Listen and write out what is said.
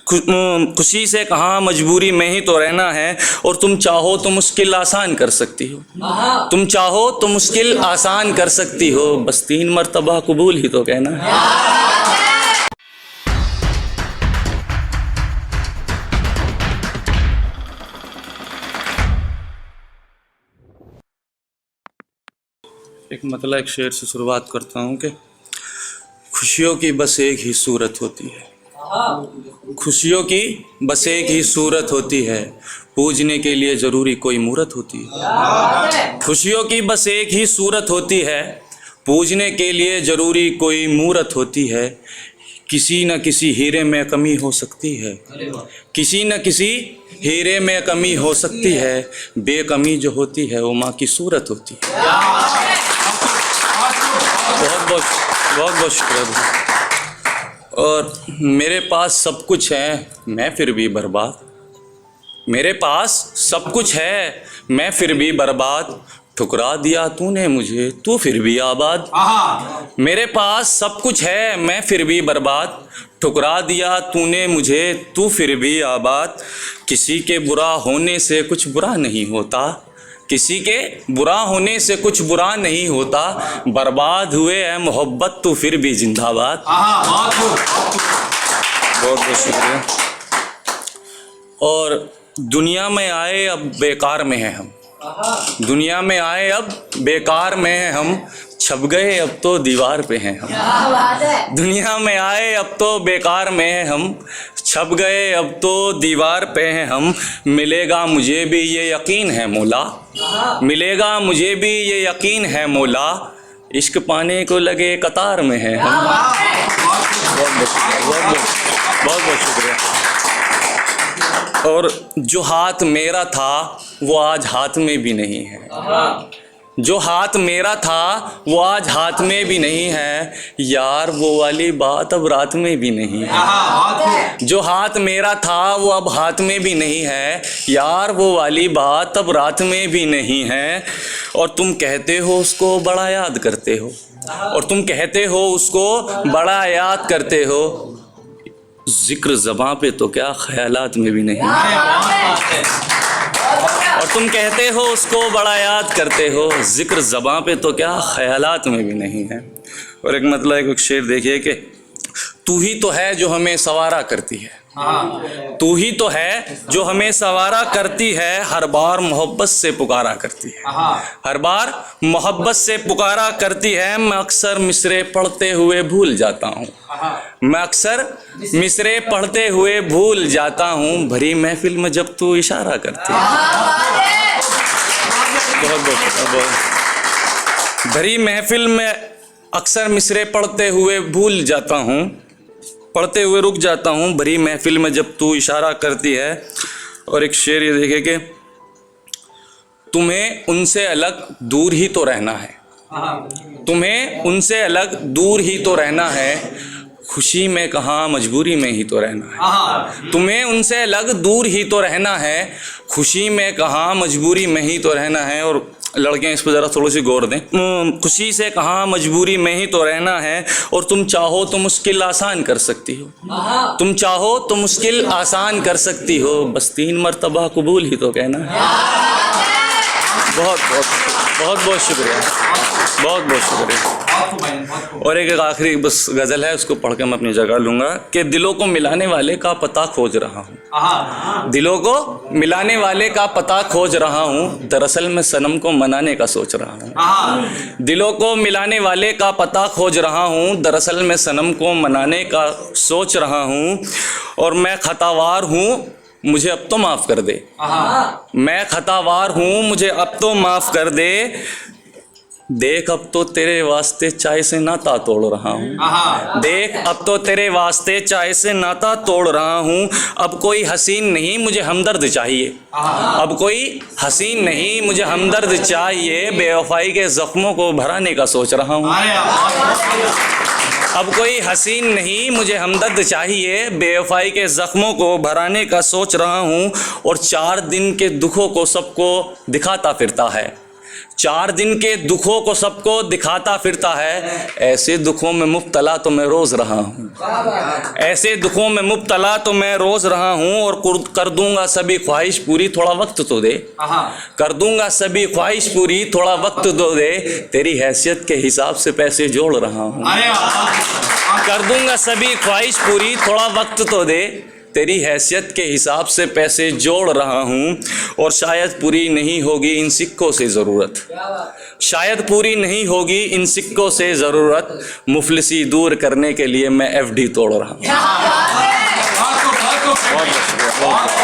खुशी से कहाँ मजबूरी में ही तो रहना है, और तुम चाहो तो मुश्किल आसान कर सकती हो। तुम चाहो तो मुश्किल आसान कर सकती हो, बस 3 मर्तबा कबूल ही तो कहना है। एक शेर से शुरुआत करता हूँ कि खुशियों की बस एक ही सूरत होती है, खुशियों की बस एक ही सूरत होती है, पूजने के लिए ज़रूरी कोई मूरत होती है। खुशियों की बस एक ही सूरत होती है, पूजने के लिए ज़रूरी कोई मूरत होती है। किसी न किसी हीरे में कमी हो सकती है, किसी न किसी हीरे में कमी हो सकती है, बेकमी जो होती है वो माँ की सूरत होती है। बहुत बहुत शुक्रिया। और मेरे पास सब कुछ है मैं फिर भी बर्बाद, मेरे पास सब कुछ है मैं फिर भी बर्बाद, ठुकरा दिया तूने मुझे तू फिर भी आबाद। मेरे पास सब कुछ है मैं फिर भी बर्बाद, ठुकरा दिया तूने मुझे तू फिर भी आबाद। किसी के बुरा होने से कुछ बुरा नहीं होता, किसी के बुरा होने से कुछ बुरा नहीं होता, बर्बाद हुए है मोहब्बत तू फिर भी जिंदाबाद। बहुत बहुत शुक्रिया। और दुनिया में आए अब बेकार में है हम, दुनिया में आए अब बेकार में हैं हम, छप गए अब तो दीवार पे हैं हम। दुनिया में आए अब तो बेकार में हैं हम, छप गए अब तो दीवार पे हैं हम। मिलेगा मुझे भी ये यकीन है मौला, मिलेगा मुझे भी ये यकीन है मौला, इश्क पाने को लगे कतार में हैं हम। बहुत बहुत शुक्रिया। और जो हाथ मेरा था वो आज हाथ में भी नहीं है, जो हाथ मेरा था वो आज हाथ में भी नहीं है, यार वो वाली बात अब रात में भी नहीं है। जो हाथ मेरा था वो अब हाथ में भी नहीं है, यार वो वाली बात अब रात में भी नहीं है। और तुम कहते हो उसको बड़ा याद करते हो, और तुम कहते हो उसको बड़ा याद करते हो, जिक्र ज़बां पे तो क्या ख्यालात में भी नहीं। और तुम कहते हो उसको बड़ा याद करते हो, जिक्र ज़बां पे तो क्या ख्यालात में भी नहीं है। और एक शेर देखिए कि तू ही तो है जो हमें सवारा करती है, तू ही तो है जो हमें सवारा करती है, हर बार मोहब्बत से पुकारा करती है, हर बार मोहब्बत से पुकारा करती है। मैं अक्सर मिसरे पढ़ते हुए भूल जाता हूँ, मैं अक्सर मिसरे पढ़ते हुए भूल जाता हूँ, भरी महफिल में जब तू इशारा करती है। भरी महफिल में अक्सर मिसरे पढ़ते हुए भूल जाता हूँ, पढ़ते हुए रुक जाता हूँ, भरी महफिल में जब तू इशारा करती है। और एक शेर ये देखे कि तुम्हें उनसे अलग दूर ही तो रहना है, तुम्हें उनसे अलग दूर ही तो रहना है, खुशी में कहाँ मजबूरी में ही तो रहना है। तुम्हें उनसे अलग दूर ही तो रहना है, खुशी में कहाँ मजबूरी में ही तो रहना है। और लड़के इस पर ज़रा थोड़ी सी गौर दें। खुशी से कहाँ मजबूरी में ही तो रहना है, और तुम चाहो तो मुश्किल आसान कर सकती हो, तुम चाहो तो मुश्किल आसान कर सकती हो, बस 3 मर्तबा कबूल ही तो कहना है। बहुत बहुत बहुत बहुत शुक्रिया, बहुत बहुत शुक्रिया। और एक आखिरी बस गज़ल है, उसको पढ़ के मैं अपनी जगह लूँगा कि दिलों को मिलाने वाले का पता खोज रहा हूँ, दिलों को मिलाने वाले का पता खोज रहा हूँ, दरअसल मैं सनम को मनाने का सोच रहा हूँ। दिलों को मिलाने वाले का पता खोज रहा हूँ, दरअसल मैं सनम को मनाने का सोच रहा हूँ। और मैं खतावार हूँ मुझे अब तो माफ़ कर दे, मैं खतावार हूँ मुझे अब तो माफ़ कर दे, देख अब तो तेरे वास्ते चाय से नाता तोड़ रहा हूँ, देख अब तो तेरे वास्ते चाय से नाता तोड़ रहा हूँ। अब कोई हसीन नहीं मुझे हमदर्द चाहिए, अब कोई हसीन नहीं मुझे हमदर्द चाहिए, बेवफाई के ज़ख्मों को भराने का सोच रहा हूँ। अब कोई हसीन नहीं मुझे हमदर्द चाहिए, बेवफाई के ज़ख्मों को भराने का सोच रहा हूँ। और 4 दिन के दुखों को सबको दिखाता फिरता है, 4 दिन के दुखों को सबको दिखाता फिरता है, ऐसे दुखों में मुब्तला तो मैं रोज रहा हूँ, ऐसे दुखों में मुब्तला तो मैं रोज रहा हूँ। और कर दूंगा सभी ख्वाहिश पूरी, थोड़ा वक्त तो दे, कर दूंगा सभी ख्वाहिश पूरी, थोड़ा वक्त तो दे, तेरी हैसियत के हिसाब से पैसे जोड़ रहा हूँ। कर दूंगा सभी ख्वाहिश पूरी, थोड़ा वक्त तो दे, तेरी हैसियत के हिसाब से पैसे जोड़ रहा हूँ। और शायद पूरी नहीं होगी इन सिक्कों से ज़रूरत, शायद पूरी नहीं होगी इन सिक्कों से ज़रूरत, मुफलिसी दूर करने के लिए मैं FD तोड़ रहा हूँ। बहुत शुक्रिया।